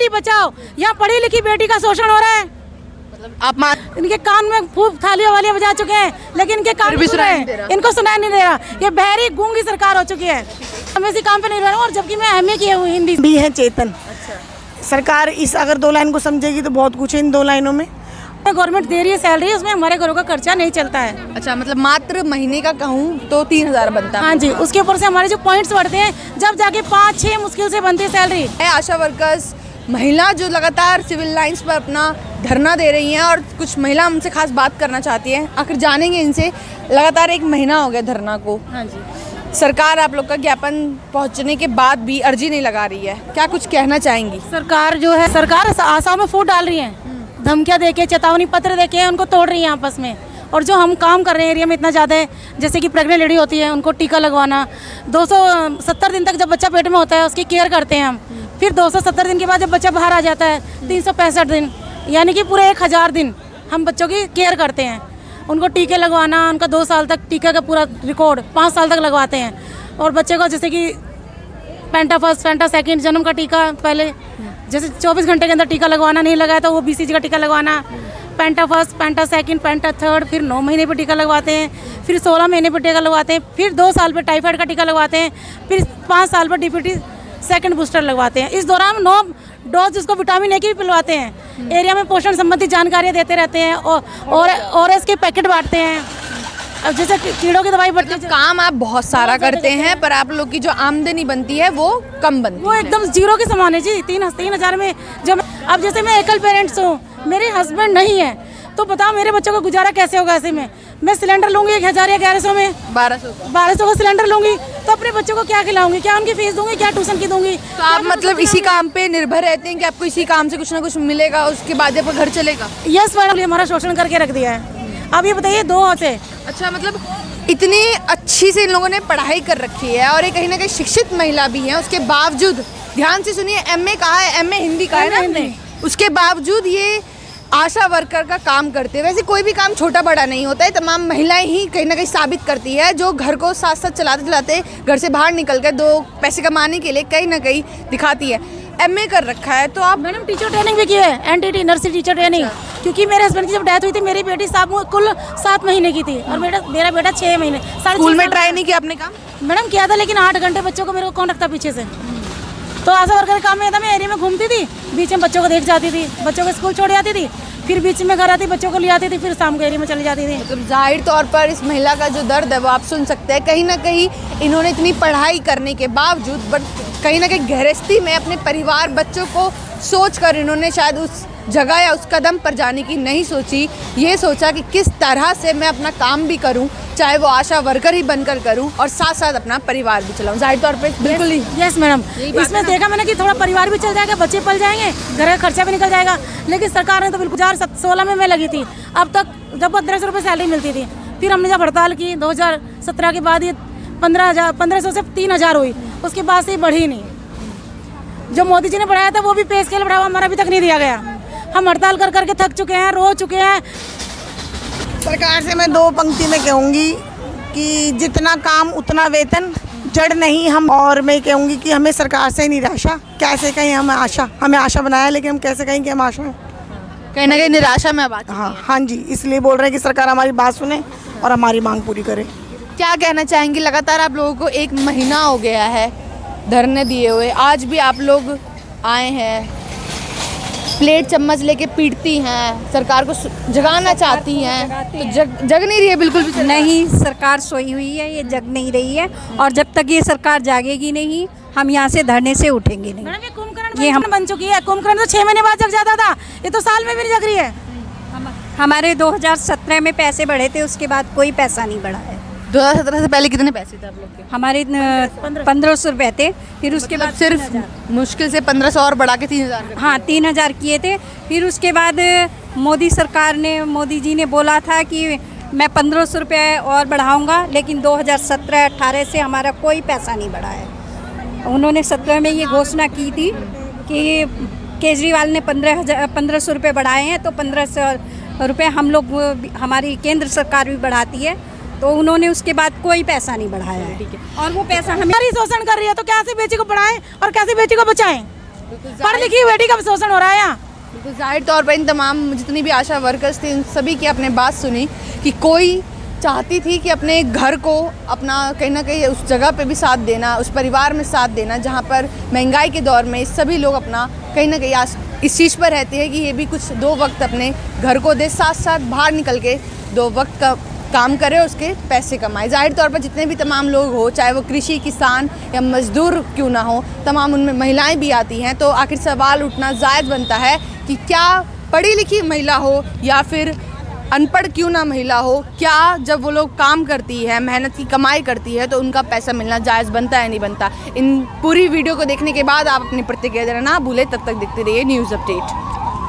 बेटी बचाओ, यहाँ पढ़ी लिखी बेटी का शोषण हो रहा है। मतलब आप इनके कान में खूब थालियां वालियां बजा चुके हैं, लेकिन इनके कान भी सुन सुनाई रहे नहीं दे हैं, रहा। इनको सुनाई नहीं दे रहा। ये बहरी गूंगी सरकार हो चुकी है। हम इसी काम पे नहीं रह रहे हैं, और जबकि मैं एमए किए हुई हिंदी भी है चेतन। सरकार इस अगर 2 लाइन को समझेगी तो बहुत कुछ है इन 2 लाइनों में। गवर्नमेंट दे रही है सैलरी, उसमें हमारे घरों का खर्चा नहीं चलता है। अच्छा, मतलब मात्र महीने का कहूँ तो 3,000 बनता है। हाँ जी, उसके ऊपर से हमारे जो पॉइंट्स बढ़ते हैं, जब जाके 5-6 मुश्किल से बनती है सैलरी। आशा वर्कर्स महिला जो लगातार सिविल लाइंस पर अपना धरना दे रही हैं, और कुछ महिला हमसे खास बात करना चाहती हैं। आखिर जानेंगे इनसे। लगातार 1 महीना हो गया धरना को। हाँ जी, सरकार आप लोग का ज्ञापन पहुंचने के बाद भी अर्जी नहीं लगा रही है, क्या कुछ कहना चाहेंगी? सरकार जो है, सरकार आशाओं में फूट डाल रही है, धमकियां देके, चेतावनी पत्र देके उनको तोड़ रही है आपस में। और जो हम काम कर रहे हैं एरिया में इतना ज़्यादा है, जैसे कि प्रेग्नेंट लेडी होती है उनको टीका लगवाना, 270 दिन तक जब बच्चा पेट में होता है उसकी केयर करते हैं हम। फिर 270 दिन के बाद जब बच्चा बाहर आ जाता है, 365 दिन, यानी कि पूरे 1000 दिन हम बच्चों की केयर करते हैं। उनको टीके लगवाना, उनका 2 साल तक टीका का पूरा रिकॉर्ड 5 साल तक लगवाते हैं। और बच्चे को जैसे कि पेंटा फर्स्ट, पेंटा सेकंड, जन्म का टीका पहले जैसे 24 घंटे के अंदर टीका लगवाना, नहीं लगाया तो वो BCG का टीका लगवाना, पेंटा फर्स्ट, पेंटा सेकंड, पेंटा थर्ड, फिर 9 महीने पे टीका लगवाते हैं, फिर 16 महीने पे टीका लगवाते हैं, फिर 2 साल पे टाइफाइड का टीका लगवाते हैं, फिर 5 साल पर DPT सेकंड बूस्टर लगवाते हैं। इस दौरान 9 डोज जिसको विटामिन ए की भी पिलवाते हैं। एरिया में पोषण संबंधी जानकारियाँ देते रहते हैं, और ORS के पैकेट बांटते हैं। अब जैसे कीड़ों की दवाई बढ़ती है, काम आप बहुत सारा करते हैं, पर आप लोग की जो आमदनी बनती है वो कम बनती वो है। एकदम जीरो के समान है जी। 3,000 में जब अब जैसे मैं एकल पेरेंट्स हूँ, मेरे हस्बैंड नहीं है, तो बताओ मेरे बच्चों का गुजारा कैसे होगा? ऐसे में मैं सिलेंडर लूँगी 1000 या 1100 में, 1200 का सिलेंडर लूँगी, तो अपने बच्चों को क्या खिलाऊंगी? क्या उनकी फीस दूंगी? क्या ट्यूशन की दूंगी? तो आप मतलब इसी काम पे निर्भर रहते हैं कि आपको इसी काम से कुछ ना कुछ मिलेगा, उसके बाद आपका घर चलेगा? यस मैडम, हमारा शोषण करके रख दिया है। अब ये बताइए 2 होते। अच्छा, मतलब इतनी अच्छी से इन लोगों ने पढ़ाई कर रखी है, और ये कहीं ना कहीं शिक्षित महिला भी है, उसके बावजूद, ध्यान से सुनिए, MA कहा है, MA हिंदी कहा है ना हमने, उसके बावजूद ये आशा वर्कर का काम करते हैं। वैसे कोई भी काम छोटा बड़ा नहीं होता है, तमाम महिलाएं ही कहीं ना कहीं साबित करती है, जो घर को साथ साथ चलाते चलाते घर से बाहर निकल कर 2 पैसे कमाने के लिए कहीं ना कहीं दिखाती है। MA कर रखा है, तो आप मैडम टीचर ट्रेनिंग भी की है, NTT नर्सिंग टीचर ट्रेनिंग, क्योंकि मेरे हस्बैंड की जब डेथ हुई थी, मेरी बेटी कुल 7 महीने की थी, और मेरा बेटा 6 महीने। स्कूल में ट्राई नहीं किया आपने काम? मैडम किया था, लेकिन 8 घंटे बच्चों को मेरे को कौन रखता पीछे से? तो आशा वर्कर का काम में था, मैं एरिया में घूमती थी, बीच में बच्चों को देख जाती थी, बच्चों को स्कूल छोड़ जाती थी, फिर बीच में घर आती, बच्चों को ले आती थी, फिर शाम को एरिया में चली जाती थी। मतलब जाहिर तौर पर इस महिला का जो दर्द है वो आप सुन सकते हैं। कहीं ना कहीं इन्होंने इतनी पढ़ाई करने के बावजूद, बट कहीं ना कहीं गृहस्थी में अपने परिवार, बच्चों को सोच कर इन्होंने शायद उस जगह या उस कदम पर जाने की नहीं सोची। ये सोचा कि किस तरह से मैं अपना काम भी करूं, चाहे वो आशा वर्कर ही बनकर करूं, और साथ साथ अपना परिवार भी चलाऊं। जाहिर तौर पे बिल्कुल ही यस मैडम, इसमें देखा मैंने कि थोड़ा परिवार भी चल जाएगा, बच्चे पल जाएंगे, घर का खर्चा भी निकल जाएगा। लेकिन सरकार ने तो बिल्कुल 2016 में मैं लगी थी, अब तक जब 1500 रुपये सैलरी मिलती थी, फिर हमने जब हड़ताल की 2017 के बाद ये 1500 से 3000 हुई, उसके बाद से बढ़ी नहीं। जो मोदी जी ने बढ़ाया था वो भी पे स्केल बढ़ावा हमारा अभी तक नहीं दिया गया। हम हड़ताल कर करके थक चुके हैं, रो चुके हैं। सरकार से मैं 2 पंक्ति में कहूँगी कि जितना काम उतना वेतन, जड़ नहीं हम। और मैं कहूँगी कि हमें सरकार से निराशा, कैसे कहें हम आशा, हमें आशा बनाया, लेकिन हम कैसे कहें कि हम आशा हैं? कहीं ना कहीं निराशा में बात। हाँ जी, इसलिए बोल रहे हैं कि सरकार हमारी बात सुने और हमारी मांग पूरी करे। क्या कहना चाहेंगी? लगातार आप लोगों को 1 महीना हो गया है धरने दिए हुए, आज भी आप लोग आए हैं, प्लेट चम्मच लेके पीटती हैं, सरकार को जगाना चाहती हैं, तो जग नहीं रही है बिल्कुल भी? नहीं, सरकार सोई हुई है, ये जग नहीं रही है, और जब तक ये सरकार जागेगी नहीं, हम यहाँ से धरने से उठेंगे नहीं। मैडम ये कुंभकर्ण बन चुकी है, कुंभकर्ण तो 6 महीने बाद जग जाता था, ये तो साल में भी नहीं जग रही है। हमारे 2017 में पैसे बढ़े थे, उसके बाद कोई पैसा नहीं बढ़ा है। 2017 से पहले कितने पैसे थे आप लोग के? हमारे 1500 रुपये थे, फिर उसके बाद सिर्फ मुश्किल से 1500 और बढ़ा के 3000। हाँ, 3000 किए थे। फिर उसके बाद मोदी सरकार ने, मोदी जी ने बोला था कि मैं 1500 रुपये और बढ़ाऊँगा, लेकिन 2017-18 से हमारा कोई पैसा नहीं बढ़ा है। उन्होंने 17 में ये घोषणा की थी कि केजरीवाल ने 1500 रुपये बढ़ाए हैं, तो 1500 रुपये हम लोग, हमारी केंद्र सरकार भी बढ़ाती है, तो उन्होंने उसके बाद कोई पैसा नहीं बढ़ाया है। और वो पैसा हमारी शोषण कर रही है, तो कैसे बेटी को बढ़ाएं और कैसे बेटी को बचाएं? पढ़ लिखी बेटी का शोषण हो रहा है यहाँ। बिल्कुल जाहिर तौर पर इन तमाम जितनी भी आशा वर्कर्स थे, इन सभी की आपने बात सुनी कि कोई चाहती थी कि अपने घर को अपना कहीं ना कहीं उस जगह पे भी साथ देना, उस परिवार में साथ देना जहाँ पर महंगाई के दौर में सभी लोग अपना कहीं ना कहीं इस चीज़ पर रहते हैं कि ये भी कुछ 2 वक्त अपने घर को दे, साथ साथ बाहर निकल के 2 वक्त का काम करे, उसके पैसे कमाए। जाहिर तौर पर जितने भी तमाम लोग हो, चाहे वो कृषि, किसान या मजदूर क्यों ना हो, तमाम उनमें महिलाएं भी आती हैं। तो आखिर सवाल उठना जायज़ बनता है कि क्या पढ़ी लिखी महिला हो या फिर अनपढ़ क्यों ना महिला हो, क्या जब वो लोग काम करती है, मेहनत की कमाई करती है, तो उनका पैसा मिलना जायज़ बनता है नहीं बनता। इन पूरी वीडियो को देखने के बाद आप अपनी प्रतिक्रिया देना ना भूलें। तब तक देखते रहिए न्यूज़ अपडेट।